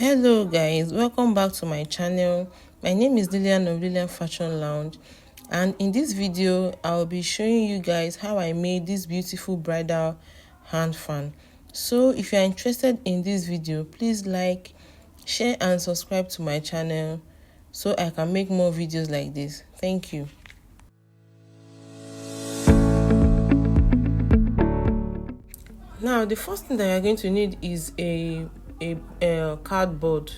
Hello guys, welcome back to my channel. My name is Lillian of Lillian Fashion Lounge, and in this video I'll be showing you guys how I made this beautiful bridal hand fan. So if you are interested in this video, please like, share and subscribe to my channel so I can make more videos like this. Thank you. Now the first thing that you're going to need is a cardboard.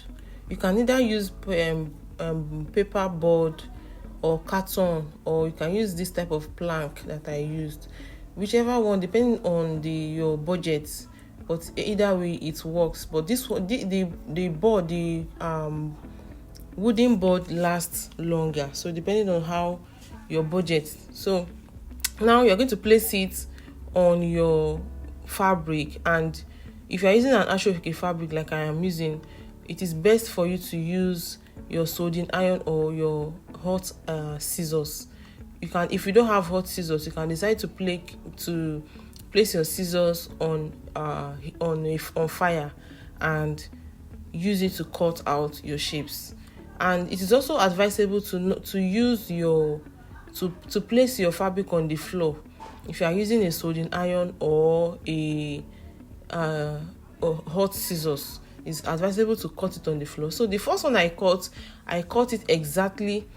You can either use paper board or carton, or you can use this type of plank that I used, whichever one depending on your budget, but either way it works. But this one, the board, the wooden board lasts longer, so depending on how your budget. So now you're going to place it on your fabric, and if you're using an asooke fabric like I am using, it is best for you to use your soldering iron or your hot scissors. You can, if you don't have hot scissors, you can decide to place your scissors on fire and use it to cut out your shapes. And it is also advisable to use your to place your fabric on the floor. If you are using a soldering iron or hot scissors, it's advisable to cut it on the floor. So the first one I cut it exactly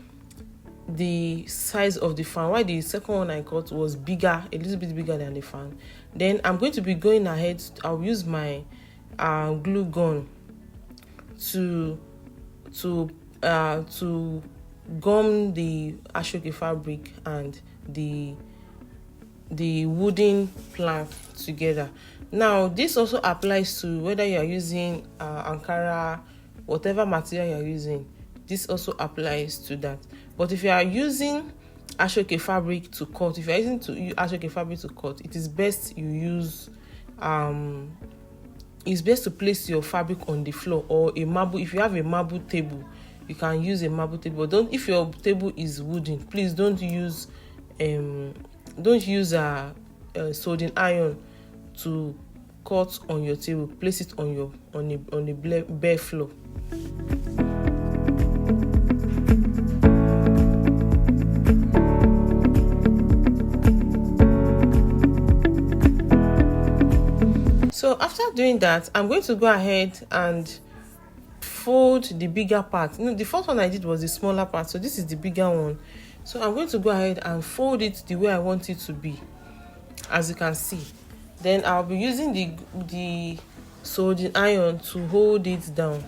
the size of the fan, while the second one I cut was bigger, a little bit bigger than the fan. Then I'm going to be going ahead. I'll use my glue gun to gum the asooke fabric and the wooden plank together. Now this also applies to whether you are using Ankara, whatever material you are using, this also applies to that. But if you are using asooke fabric to cut, if you are using asooke fabric to cut, it is best you use it's best to place your fabric on the floor, or a marble. If you have a marble table, you can use a marble table. If your table is wooden, please don't use a soldering iron to cut on your table. Place it on a bare floor. So after doing that, I'm going to go ahead and fold the bigger part. The first one I did was the smaller part, so this is the bigger one. So I'm going to go ahead and fold it the way I want it to be, as you can see. Then I'll be using the soldering iron to hold it down.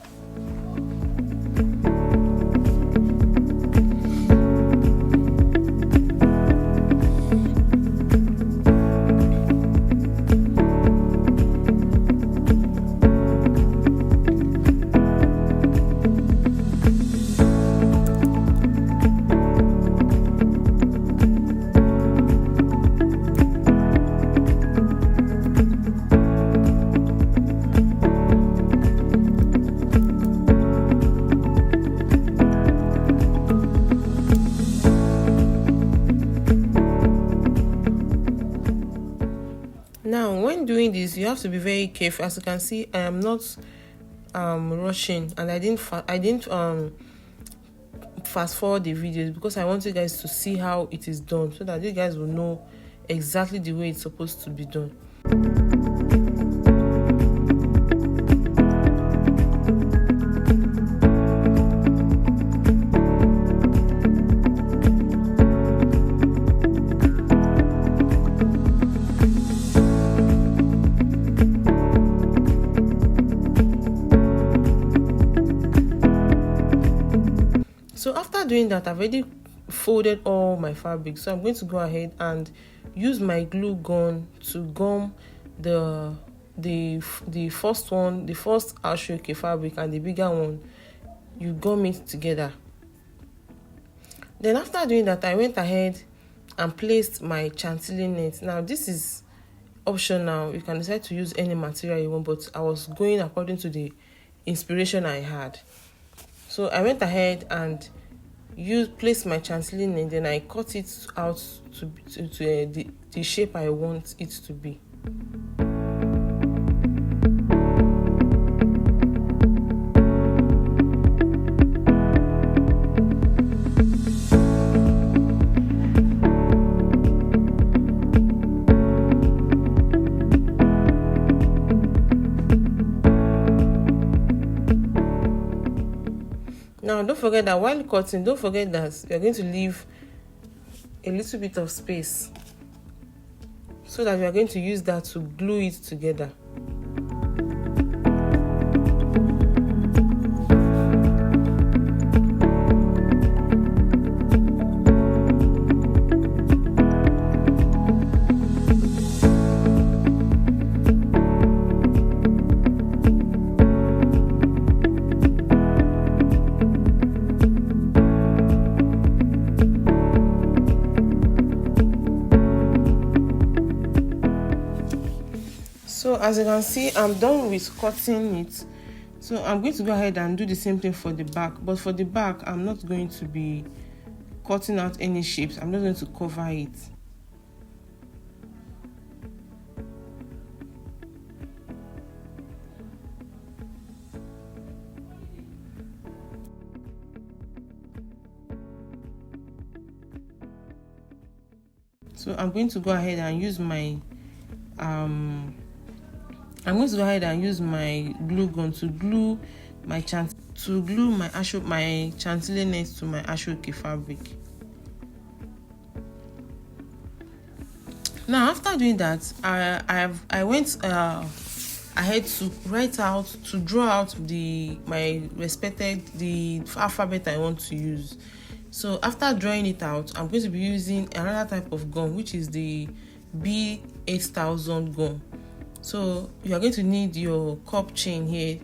Now, when doing this, you have to be very careful. As you can see, I am not rushing, and I didn't fast forward the videos because I want you guys to see how it is done, so that you guys will know exactly the way it's supposed to be done. So after doing that, I've already folded all my fabric, so I'm going to go ahead and use my glue gun to gum the first one, the first asooke fabric, and the bigger one. You gum it together. Then after doing that, I went ahead and placed my chantilly net. Now this is optional, you can decide to use any material you want, but I was going according to the inspiration I had. So I went ahead and placed my chantilly net, then I cut it out to the shape I want it to be. Now don't forget that while cutting, don't forget that you're going to leave a little bit of space, so that we are going to use that to glue it together. So as you can see, I'm done with cutting it. So I'm going to go ahead and do the same thing for the back. But for the back, I'm not going to be cutting out any shapes. I'm not going to cover it. So I'm going to go ahead and use my glue gun to glue my chantilly net to my asooke fabric. Now after doing that, I went ahead to draw out the alphabet I want to use. So after drawing it out, I'm going to be using another type of gum, which is the B8000 gum. So you are going to need your cup chain here.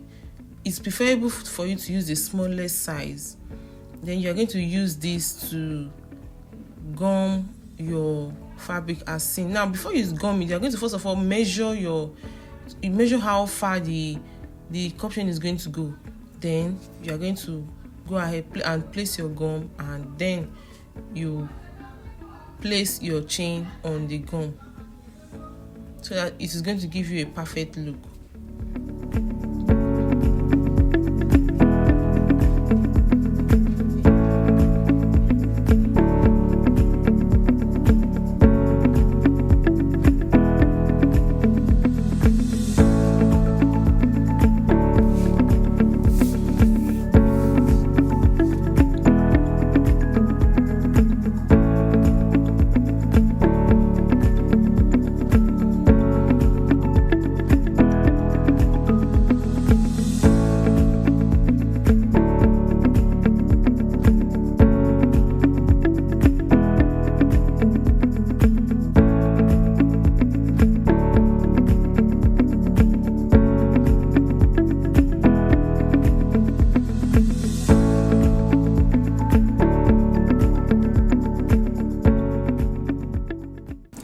It's preferable for you to use the smallest size. Then you are going to use this to gum your fabric as seen. Now before you gum it, you are going to first of all measure how far the cup chain is going to go. Then you are going to go ahead and place your gum, and then you place your chain on the gum, so that it is going to give you a perfect look.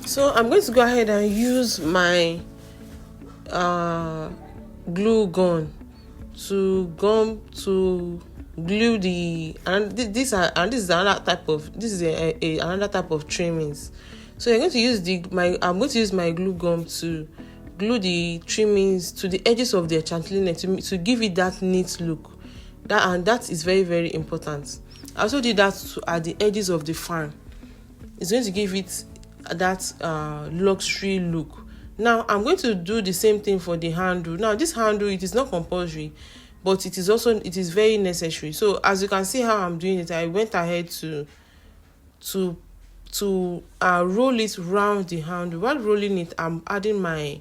So I'm going to go ahead and use my glue gun to glue this is another type of trimmings. So you're going to use I'm going to use my glue gun to glue the trimmings to the edges of the chantilly net to give it that neat look. That is very, very important. I also did that at the edges of the fan. It's going to give it that luxury look. Now I'm going to do the same thing for the handle. Now this handle, it is not compulsory, but it is very necessary. So as you can see how I'm doing it, I went ahead to roll it round the handle. While rolling it, I'm adding my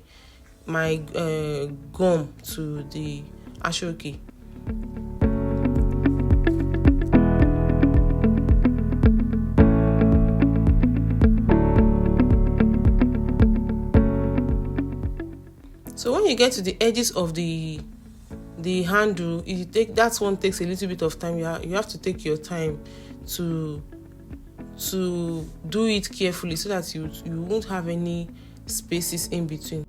gum to the asooke. So when you get to the edges of the handle, that one takes a little bit of time. You have to take your time to do it carefully, so that you won't have any spaces in between.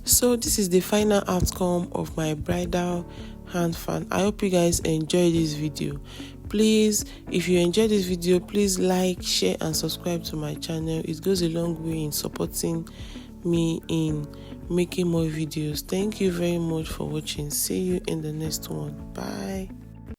So this is the final outcome of my bridal hand fan. I hope you guys enjoy this video. Please, if you enjoy this video, please like, share and subscribe to my channel. It goes a long way in supporting me in making more videos. Thank you very much for watching. See you in the next one. Bye.